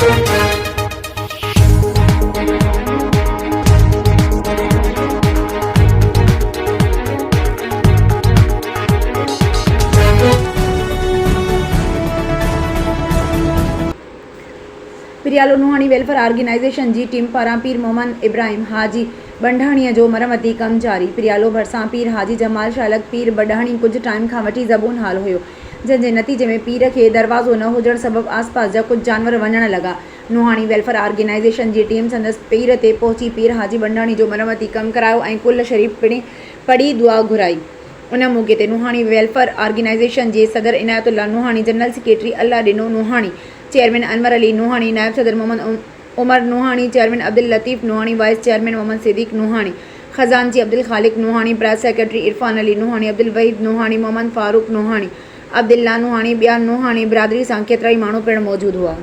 पिरियालो नुहाणी welfare organisation जी team पारां पीर मोहम्मद इब्राहिम हाजी बंडाणीअ जो मरमती कम जारी। पिरियालो भरिसां पीर हाजी जमाल शालक पीर बंडाणी कुछ टाइम खां वठी ज़बून हाल हुयो, जंहिंजे नतीजे में पीर खे दरवाज़ो न हुजण सबबि आसपास जा कुछ जानवर वञण लॻा। नुहाणी वेलफेयर ऑर्गेनाइजेशन जी टीम संदसि पीर ते पहुची पीर हाजी बंडाणी जो मरमती कम करायो ऐं कुल शरीफ़ पिणु पढ़ी दुआ घुराई। उन मौक़े ते नुहाणी वेलफेयर ऑर्गेनाइजेशन जे सदर Inayatullah Nuhani, general secretary Allah Dino Nuhani, chairman Anwar Ali Nuhani, नायब सदर Mohammad Umar Nuhani, chairman Abdul Latif Nuhani, vice chairman Mohammad Siddiq Nuhani, खजानची अब्दुल ख़ालिक नुहाणी, प्राइस सेक्रेटरी इरफान अली नुहाणी, अब्दुल वहीद नुहाणी, मोहम्मद फारूक नुहाणी, अब्दुल्ला नुहाणी, ॿिया नुहाणी बिरादरी सां केतिरा ई माण्हू पिणु मौजूदु हुआ।